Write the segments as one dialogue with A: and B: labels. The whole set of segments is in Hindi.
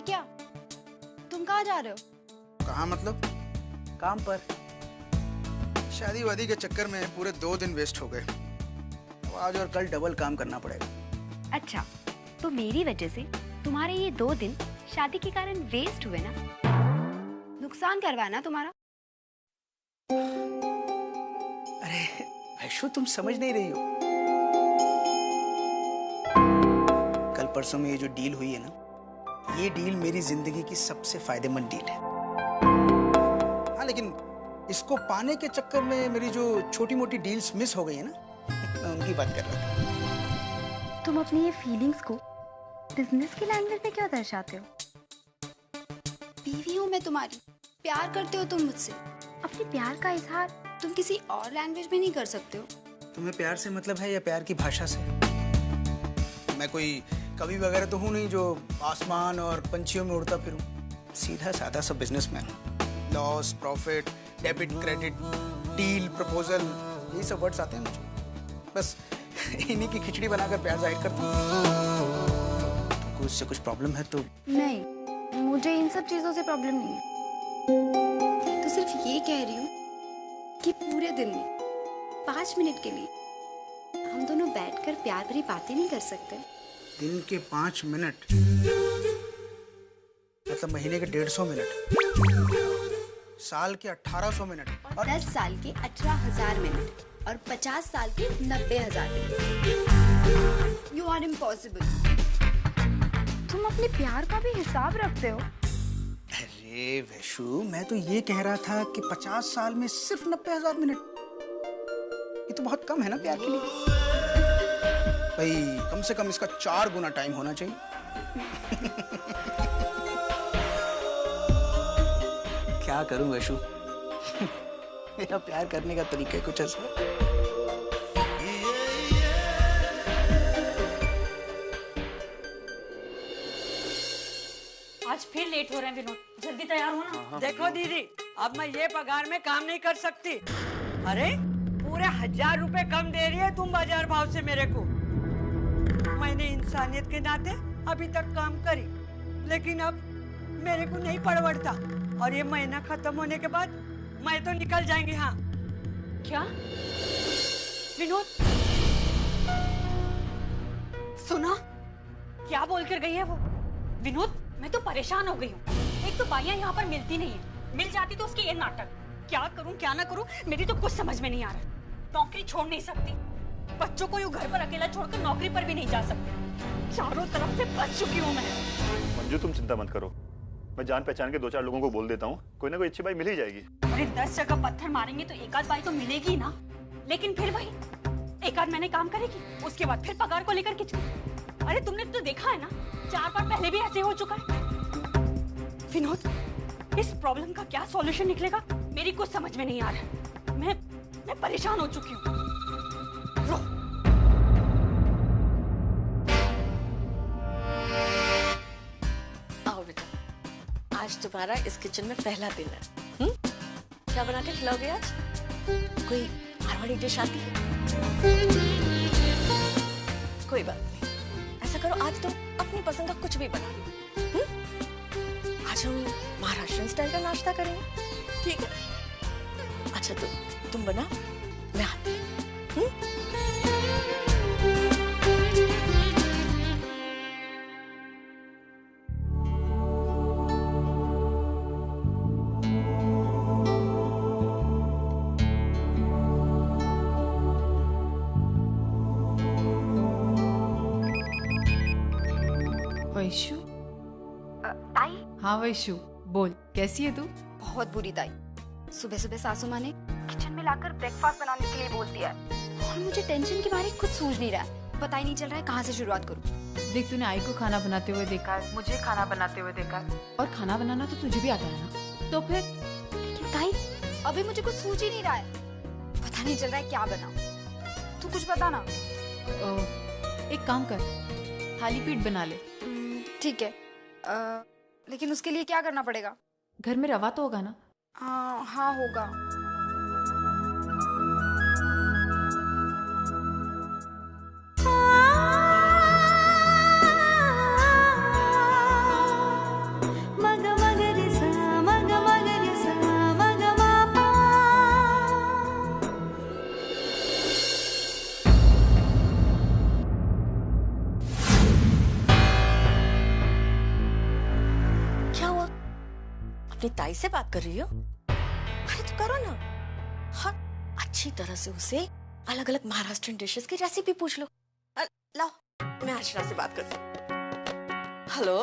A: क्या? तुम कहाँ जा रहे हो?
B: कहाँ मतलब? काम पर। शादी वादी के चक्कर में पूरे 2 दिन वेस्ट हो गए। अब आज और कल डबल काम करना पड़ेगा।
A: अच्छा, तो मेरी वजह से तुम्हारे ये 2 दिन शादी के कारण वेस्ट हुए ना? नुकसान करवाना तुम्हारा।
B: अरे वैशु, तुम समझ नहीं रही हो। कल परसों में ये जो डील हुई है ना, ये डील मेरी जिंदगी की सबसे फायदेमंद डील है। हाँ, लेकिन इसको पाने के चक्कर में मेरी जो छोटी मोटी डील्स मिस हो गई है ना, मैं उनकी बात कर रहा था।
A: तुम अपनी ये फीलिंग्स को बिजनेस की लैंग्वेज में क्यों दर्शाते हो? बीवी हूँ मैं तुम्हारी, प्यार करते हो तुम मुझसे। अपने प्यार का इजहार तुम किसी और लैंग्वेज में नहीं कर सकते हो।
B: तुम्हें प्यार से मतलब है या प्यार की भाषा से? मैं कोई कवि वगैरह तो हूँ नहीं जो आसमान और पंछियों में उड़ता फिरूं। सीधा साधा सा बिजनेसमैन हूँ। Loss, profit, debit, credit, deal, proposal, यही सब वर्ड्स आते हैं मुझे। बस इन्हीं की खिचड़ी बनाकर प्यार जाहिर करता हूँ। तुमको इससे कुछ प्रॉब्लम है तो?
A: नहीं, मुझे इन सब चीजों से प्रॉब्लम नहीं है। तो सिर्फ ये कह रही हूँ कि पूरे दिन में 5 मिनट के लिए हम दोनों बैठकर प्यार भरी बातें नहीं कर सकते?
B: दिन के 5 मिनट मतलब महीने के 150 मिनट, साल के 1800 मिनट,
A: और 10 साल के 18,000 मिनट, और 50 साल के 90,000 मिनट। You are impossible. तुम अपने प्यार का भी हिसाब रखते हो?
B: अरे वैशु, मैं तो ये कह रहा था कि 50 साल में सिर्फ 90,000 मिनट, ये तो बहुत कम है ना प्यार के लिए। भाई कम से कम इसका 4 गुना टाइम होना चाहिए। क्या करूं वैशु, मेरा प्यार करने का तरीका कुछ ऐसा है।
C: आज फिर लेट हो रहे हैं विनोद, जल्दी तैयार हो ना।
D: देखो दीदी, अब मैं ये पगार में काम नहीं कर सकती। अरे पूरे 1000 रुपए कम दे रही है तुम बाजार भाव से मेरे को। मैंने इंसानियत के नाते अभी तक काम करी, लेकिन अब मेरे को नहीं परवड़ता, और ये महीना खत्म होने के बाद मैं तो निकल जाएंगी। हाँ
C: क्या विनोद, सुना क्या बोल कर गई है वो? विनोद, मैं तो परेशान हो गई हूँ। एक तो बाइयां यहाँ पर मिलती नहीं है, मिल जाती तो उसकी ये नाटक। क्या करूँ क्या ना करूँ, मेरी तो कुछ समझ में नहीं आ रहा। नौकरी छोड़ नहीं सकती, बच्चों को यूं घर पर अकेला छोड़कर नौकरी पर भी नहीं जा सकती। चारों तरफ से फंस चुकी हूँ मैं।
E: मंजू, तुम चिंता मत करो, मैं जान पहचान के 2-4 लोगों को बोल देता हूँ, कोई ना कोई अच्छी बाई मिल ही जाएगी।
C: अरे 10 जगह पत्थर मारेंगे तो एक आध बाई तो मिलेगी ना, लेकिन फिर वही एक आध महीने काम करेगी, उसके बाद फिर पगार को लेकर किचन। अरे तुमने तो देखा है ना, 4 बार पहले भी ऐसे हो चुका है। विनोद, इस प्रॉब्लम का क्या सॉल्यूशन निकलेगा मेरी कुछ समझ में नहीं आ रहा। मैं परेशान हो चुकी हूँ।
F: आओ बेटा, आज तुम्हारा इस किचन में पहला दिन है। क्या बना के खिलाओगे आज? कोई मारवाड़ी डिश आती है? कोई बात नहीं, ऐसा करो आज तुम अपनी पसंद का कुछ भी बना लो। आज हम महाराष्ट्रन स्टाइल का नाश्ता करेंगे, ठीक है? अच्छा तुम बना, मैं आती हूँ।
G: वैशु?
A: ताई?
G: हाँ वैशु, बोल, कैसी है तू?
A: बहुत बुरी ताई। सुबह सुबह सासू माँ ने किचन में लाकर ब्रेकफास्ट बनाने के लिए बोल दिया है, और मुझे टेंशन के मारे कुछ सूझ नहीं रहा है। पता ही नहीं चल रहा है कहाँ से शुरुआत करूँ।
G: देख, तूने आई को खाना बनाते हुए देखा है, मुझे खाना बनाते हुए देखा है, और खाना बनाना तो तुझे भी आता है ना, तो फिर?
A: लेकिन ताई, अभी मुझे कुछ सूझ ही नहीं रहा है। पता नहीं चल रहा है क्या बनाऊं। तू कुछ बता ना।
G: एक काम कर, थाली पीठ बना ले।
A: ठीक है, लेकिन उसके लिए क्या करना पड़ेगा?
G: घर में रवा तो होगा ना?
A: हाँ होगा।
F: अपनी ताई से बात कर रही हो? अरे तो करो ना। हाँ, अच्छी तरह से उसे अलग अलग महाराष्ट्रियन डिशेस की रेसिपी पूछ लो। लाओ, मैं अर्चना से बात करती हूँ। हेलो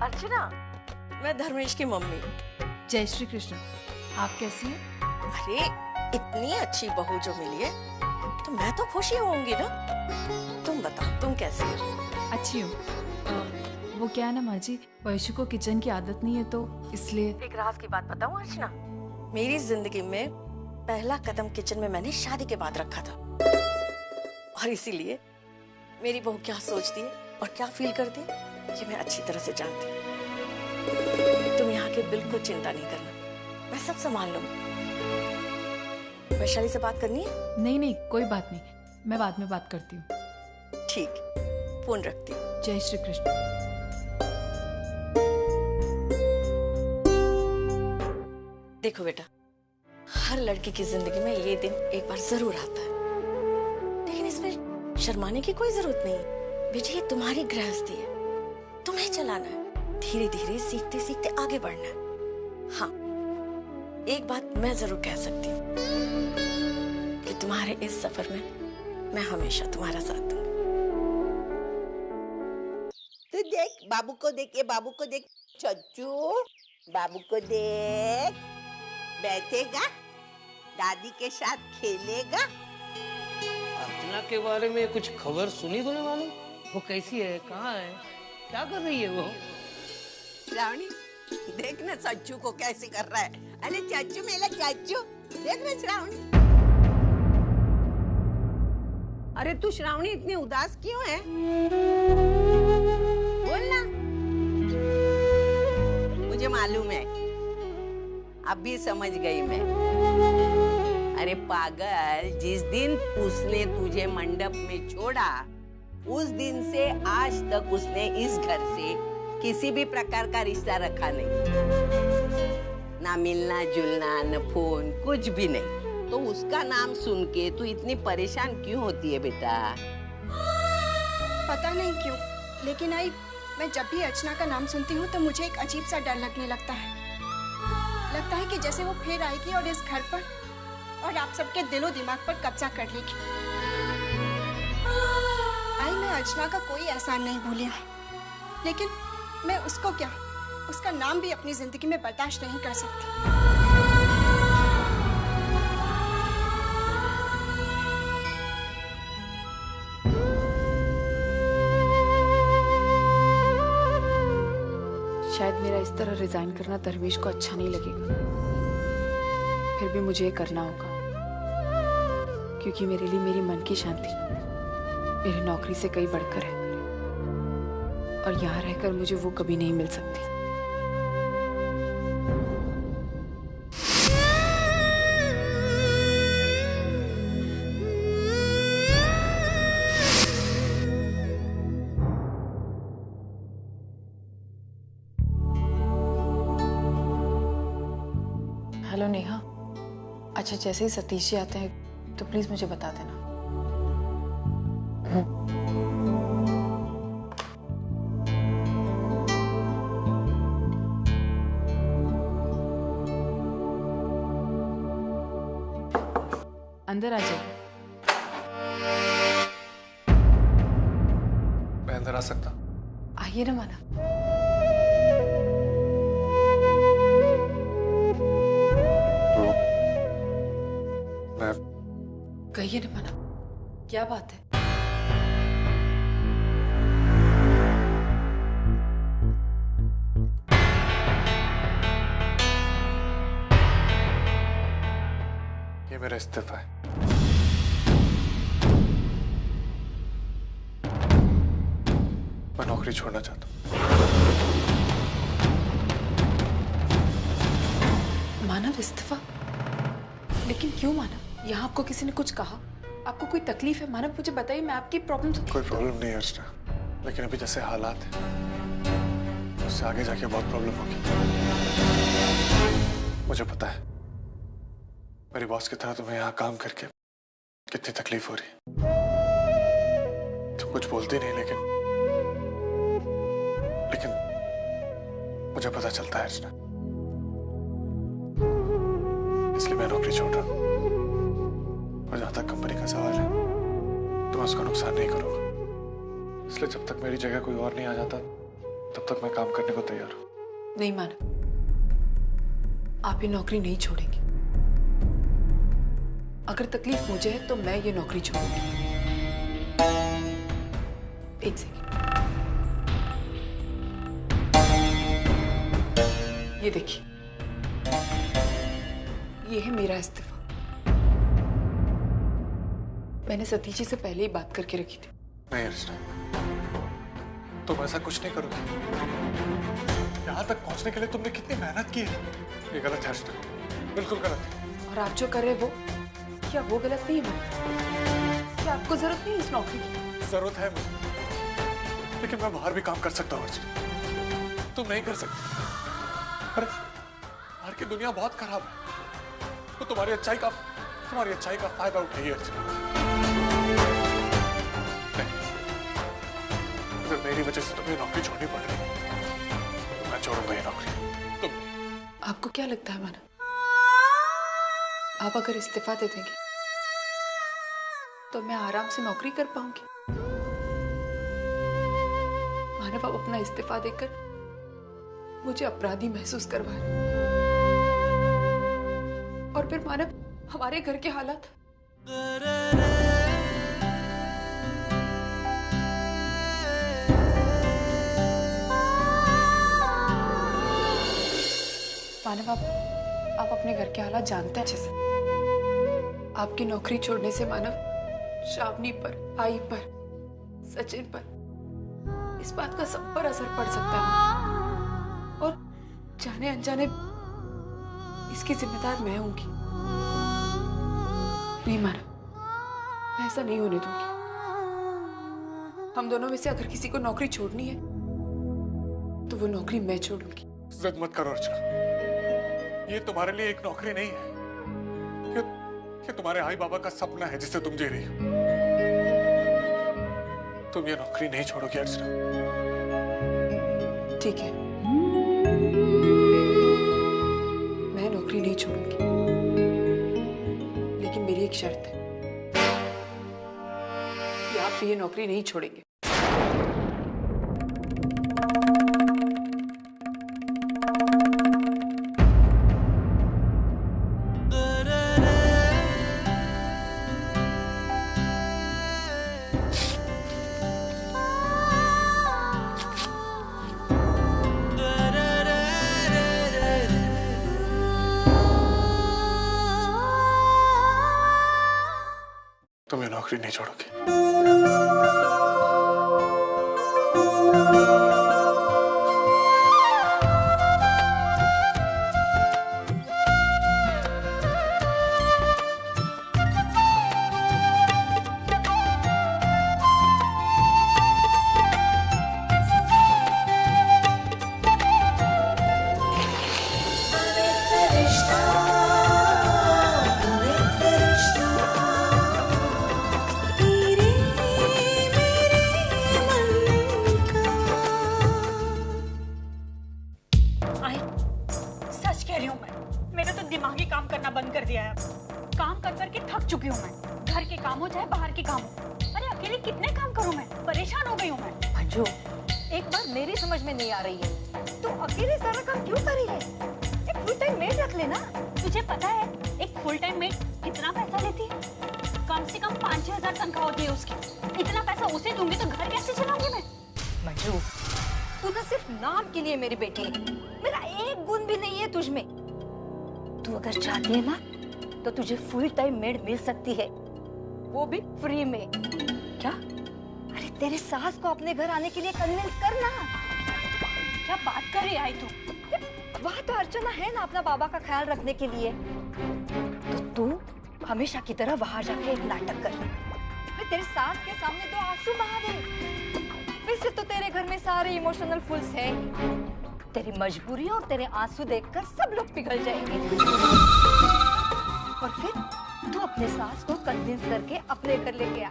F: अर्चना, मैं धर्मेश की मम्मी।
G: जय श्री कृष्ण। आप कैसी हैं?
F: अरे इतनी अच्छी बहू जो मिली है तो मैं तो खुश ही होंगी ना। तुम बताओ, तुम कैसी हो?
G: अच्छी हूँ। वो क्या है ना माँ जी, वैशु को किचन की आदत नहीं है तो इसलिए।
F: एक राज की बात बताऊं अर्चना, मेरी जिंदगी में पहला कदम किचन में मैंने शादी के बाद रखा था, और इसीलिए मेरी बहू क्या सोचती है और क्या फील करती है ये मैं अच्छी तरह से जानती हूँ। तुम यहाँ की बिल्कुल चिंता नहीं करना, मैं सब संभाल लूंगी। वैशाली से बात करनी है?
G: नहीं नहीं, कोई बात नहीं, मैं बाद में बात करती हूँ।
F: ठीक, फोन रखती हूँ।
G: जय श्री कृष्ण।
F: देखो बेटा, हर लड़की की जिंदगी में ये दिन एक बार जरूर आता है, लेकिन इसमें शर्माने की कोई जरूरत नहीं है। बेटी, ये तुम्हारी गृहस्थी है, तुम्हें चलाना है, धीरे धीरे सीखते सीखते आगे बढ़ना है। हाँ, एक बात मैं जरूर कह सकती हूँ कि तुम्हारे इस सफर में मैं हमेशा तुम्हारा साथ दूंगी।
H: तू देख, बाबू को देख, ये बाबू को देख, चच्चू बाबू को देख, बैठेगा, दादी के साथ खेलेगा।
I: अर्चना के बारे में कुछ खबर सुनी तूने? मालूम वो कैसी है, कहाँ है, क्या कर रही है वो?
H: श्रावणी देख ना चच्चू को कैसे कर रहा है। अरे चच्चू, मेरा चच्चू, देख ना श्रावणी। अरे तू श्रावणी इतनी उदास क्यों है? बोल ना। मुझे मालूम है, अब भी समझ गई मैं। अरे पागल, जिस दिन उसने तुझे मंडप में छोड़ा उस दिन से आज तक उसने इस घर से किसी भी प्रकार का रिश्ता रखा नहीं, ना मिलना जुलना, न फोन, कुछ भी नहीं। तो उसका नाम सुन के तू इतनी परेशान क्यों होती है बेटा?
A: पता नहीं क्यों, लेकिन आई मैं जब भी अर्चना का नाम सुनती हूँ तो मुझे एक अजीब सा डर लगने लगता है। लगता है कि जैसे वो फिर आएगी और इस घर पर और आप सबके दिलो दिमाग पर कब्जा कर लेगी। आई मैं अर्चना का कोई एहसान नहीं भूली हूँ, लेकिन मैं उसको क्या, उसका नाम भी अपनी जिंदगी में बर्दाश्त नहीं कर सकती।
G: शायद मेरा इस तरह रिजाइन करना दरवेश को अच्छा नहीं लगेगा, फिर भी मुझे ये करना होगा, क्योंकि मेरे लिए मेरी मन की शांति मेरी नौकरी से कहीं बढ़कर है, और यहाँ रहकर मुझे वो कभी नहीं मिल सकती। हेलो नेहा, अच्छा जैसे ही सतीश जी आते हैं तो प्लीज मुझे बता देना। अंदर आ जाइए।
J: मैं अंदर आ सकता?
G: आइए ना माना। कहिए ना माना, क्या बात है?
J: ये मेरा इस्तीफा है। मैं नौकरी छोड़ना चाहता हूँ।
G: मानव इस्तीफा? लेकिन क्यों मानव? यहाँ आपको किसी ने कुछ कहा? आपको कोई तकलीफ है? मानव मुझे बताइए, मैं आपकी प्रॉब्लम।
J: कोई प्रॉब्लम नहीं है अर्चना, लेकिन अभी जैसे हालात हैं उससे आगे जाके बहुत प्रॉब्लम होगी। मुझे पता है मेरी बॉस की तरह तुम्हें यहाँ काम करके कितनी तकलीफ हो रही है। तुम कुछ बोलती नहीं, लेकिन मुझे पता चलता है अर्चना। छोड़ रहा। और जहां तक कंपनी का सवाल है तो मैं उसका नुकसान नहीं करूंगा, इसलिए जब तक मेरी जगह कोई और नहीं आ जाता तब तक मैं काम करने को तैयार हूं।
G: नहीं मानव, आप ये नौकरी नहीं छोड़ेंगे। अगर तकलीफ मुझे है तो मैं ये नौकरी छोड़ूंगी। एक सेकंड, ये देखिए, ये है मेरा इस्तीफा। मैंने सतीश जी से पहले ही बात करके रखी थी।
J: नहीं अर्चना, तुम ऐसा कुछ नहीं करोगे। यहाँ तक पहुंचने के लिए तुमने कितनी मेहनत की है। ये गलत है अर्चना, बिल्कुल गलत है।
G: और आप जो कर रहे हैं वो, क्या वो गलत नहीं है? क्या आपको जरूरत नहीं इस नौकरी की?
J: जरूरत है मुझे, लेकिन मैं बाहर भी काम कर सकता हूँ अर्चना, तुम नहीं कर सकती। अरे बाहर की दुनिया बहुत खराब है, तो तुम्हारी अच्छाई का फायदा उठाइए अर्चना। अगर मेरी वजह से तुम्हें नौकरी छोड़नी पड़ रही है तो मैं छोड़ूंगा ये नौकरी, तुम नहीं।
G: आपको क्या लगता है मानव, आप अगर इस्तीफा दे देंगे तो मैं आराम से नौकरी कर पाऊंगी? मानव, आप अपना इस्तीफा देकर मुझे अपराधी महसूस करवा रहे हैं। और फिर मानव, हमारे घर के हालात, मानव, आप अपने घर के हालात जानते हैं अच्छे से। आपकी नौकरी छोड़ने से मानव, श्रावणी पर, आई पर, सचिन पर, इस बात का सब पर असर पड़ सकता है। और जाने अनजाने इसकी जिम्मेदार मैं होंगी। नहीं मानव, मैं ऐसा नहीं होने दूंगी। हम दोनों में से अगर किसी को नौकरी छोड़नी है तो वो नौकरी मैं छोड़ूंगी।
J: जिद मत करो अर्चना, ये तुम्हारे लिए एक नौकरी नहीं है, ये तुम्हारे आई बाबा का सपना है जिसे तुम जी रही हो। तुम ये नौकरी नहीं छोड़ोगी अर्चना।
G: ठीक है, मैं नौकरी नहीं छोड़ूंगी, लेकिन मेरी एक शर्त है कि आप ये नौकरी नहीं छोड़ेंगे।
J: तुम ये नौकरी नहीं छोड़ोगे।
C: काम कर करके थक चुकी हूँ मैं। घर के काम हो चाहे बाहर के काम हो, अरे अकेले कितने काम करूँ मैं, परेशान हो गई हूँ मैं।
F: अंजू, एक बार मेरी समझ में नहीं आ रही है, तू अकेले सारा काम क्यों कर रही है? एक फुल टाइम मेड रख लेना।
C: तुझे पता है एक फुल टाइम मेड कितना पैसा लेती है? कम से कम 5-6 हजार तनख्वाह होती है उसकी। इतना पैसा उसे दूंगी तो घर कैसे चलाऊंगी मैं?
F: मंजू, तू ना सिर्फ नाम के लिए मेरी बेटी है, मेरा एक गुण भी नहीं है तुझ में। तू अगर चाहती है ना तो तुझे फुल टाइम मेड मिल सकती है, वो भी फ्री में। क्या? अरे तेरी सास को अपने घर आने के लिए कन्विंस करना।
C: क्या बात कर रही आई तू?
F: वहाँ तो अर्चना है ना अपना बाबा का ख्याल रखने के लिए, तो तू हमेशा की तरह वहां जाके एक नाटक कर ले। मैं तेरी सास के सामने 2 आंसू बहा दे। वैसे तो तेरे घर में सारे इमोशनल फुल्स हैं, तेरी मजबूरी और तेरे आंसू देखकर सब लोग पिघल जाएंगे। और फिर तू अपने सास को कन्विंस करके अपने घर लेके आ।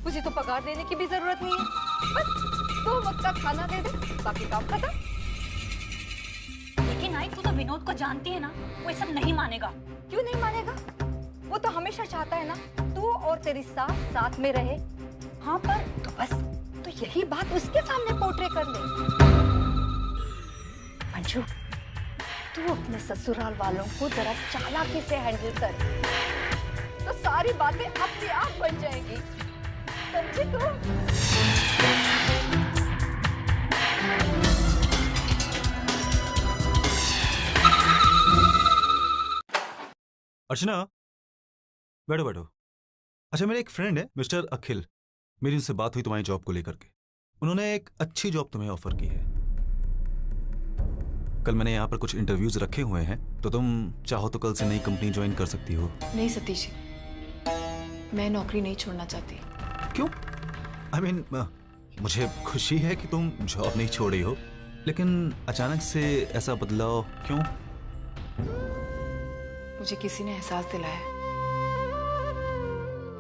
F: मुझे तो पगार देने की भी जरूरत नहीं है, बस 2 वक्त का खाना दे दे, बाकी काम खत्म।
C: लेकिन आई तू तो विनोद को जानती है ना, वो ये सब नहीं मानेगा।
A: क्यों नहीं मानेगा? वो तो हमेशा चाहता है ना तू और तेरी सास साथ में रहे। हाँ पर तो बस तो यही बात उसके सामने पोर्ट्रे कर ले। अंशु, तू अपने ससुराल वालों को जरा चालाकी से हैंडल कर, तो सारी बातें अपने आप बन जाएंगी। समझे तू?
K: अर्चना, बैठो बैठो। अच्छा, मेरा एक फ्रेंड है मिस्टर अखिल, मेरी उनसे बात हुई तुम्हारी जॉब को लेकर के। उन्होंने एक अच्छी जॉब तुम्हें ऑफर की है। कल मैंने यहाँ पर कुछ इंटरव्यूज रखे हुए हैं, तो तुम चाहो तो कल से नई कंपनी ज्वाइन कर सकती हो।
G: नहीं सतीश जी, मैं नौकरी नहीं छोड़ना चाहती।
K: क्यों? I mean, मुझे खुशी है कि तुम जॉब नहीं छोड़ी हो, लेकिन अचानक से ऐसा बदलाव क्यों?
G: मुझे किसी ने एहसास दिलाया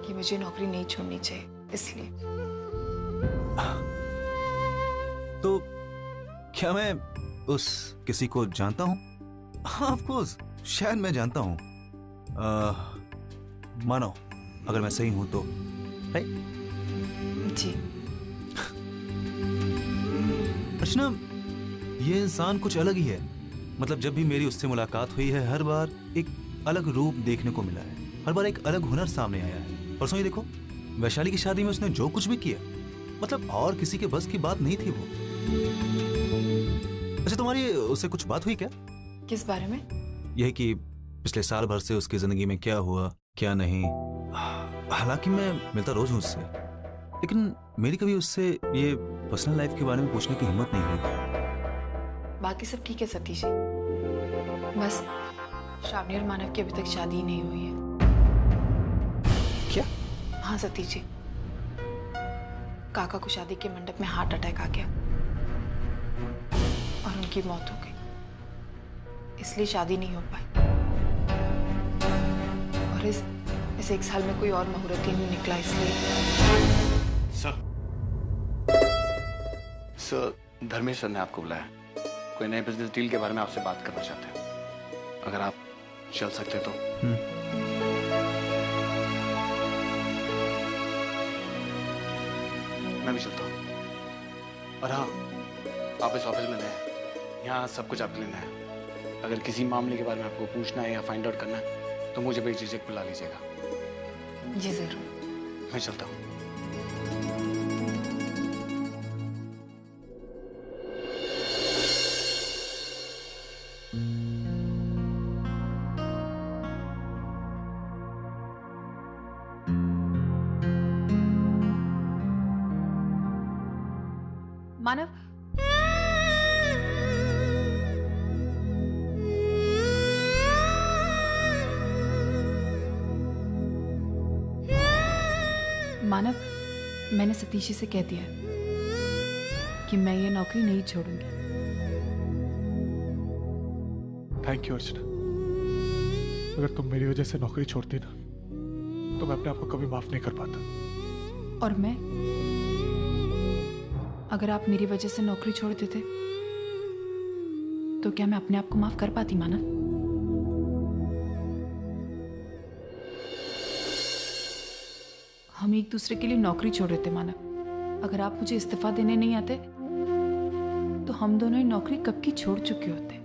G: कि मुझे नौकरी नहीं छोड़नी चाहिए, इसलिए।
K: तो क्या मैं उस किसी को जानता हूँ? हाँ, ऑफ कोर्स, शायद मैं जानता हूँ। मानो अगर मैं सही हूं तो, राइट?
G: जी।
K: अर्चना, ये इंसान कुछ अलग ही है। मतलब जब भी मेरी उससे मुलाकात हुई है, हर बार एक अलग रूप देखने को मिला है, हर बार एक अलग हुनर सामने आया है। परसों ही देखो, वैशाली की शादी में उसने जो कुछ भी किया, मतलब और किसी के बस की बात नहीं थी वो। अच्छा, तुम्हारी उससे कुछ बात हुई क्या?
G: किस बारे में?
K: यह कि पिछले साल भर से उसकी जिंदगी में क्या हुआ, क्या नहीं। हालांकि मैं मिलता रोज हूं उससे, लेकिन मेरी कभी उससे ये पर्सनल लाइफ के बारे में पूछने की हिम्मत नहीं हुई।
G: बाकी सब ठीक है सतीश जी, बस श्रावणी और मानव की अभी तक शादी ही नहीं हुई है।
K: क्या?
G: हाँ सतीश जी, काका को शादी के मंडप में हार्ट अटैक आ गया और उनकी मौत हो गई, इसलिए शादी नहीं हो पाई। और इस एक साल में कोई और मुहूर्त ही नहीं निकला, इसलिए।
J: सर, धर्मेश सर ने आपको बुलाया। कोई नए बिजनेस डील के बारे में आपसे बात करना चाहते हैं। अगर आप चल सकते तो। मैं भी चलता हूँ। और हाँ, आप इस ऑफिस में नए हैं, यहाँ सब कुछ आपके लिए नया है। अगर किसी मामले के बारे में आपको पूछना है या फाइंड आउट करना है तो मुझे बेझिझक बुला लीजिएगा।
G: जी जरूर।
J: मैं चलता हूँ।
G: मानव, मानव, मैंने सतीश जी से कह दिया कि मैं ये नौकरी नहीं छोड़ूंगी।
J: थैंक यू अर्चना। अगर तुम मेरी वजह से नौकरी छोड़ती ना, तो मैं अपने आप को कभी माफ नहीं कर पाता।
G: और मैं, अगर आप मेरी वजह से नौकरी छोड़ देते तो क्या मैं अपने आप को माफ कर पाती मानव? हम एक दूसरे के लिए नौकरी छोड़ रहे थे मानव। अगर आप मुझे इस्तीफा देने नहीं आते तो हम दोनों ही नौकरी कब की छोड़ चुके होते।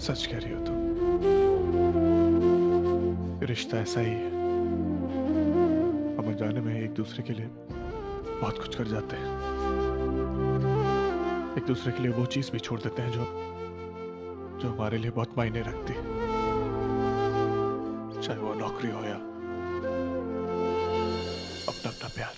J: सच कह रही हो तुम। रिश्ता ऐसा ही है, हम अनजाने में एक दूसरे के लिए बहुत कुछ कर जाते हैं। एक दूसरे के लिए वो चीज भी छोड़ देते हैं जो हमारे लिए बहुत मायने रखती है, चाहे वो नौकरी हो या अपना प्यार।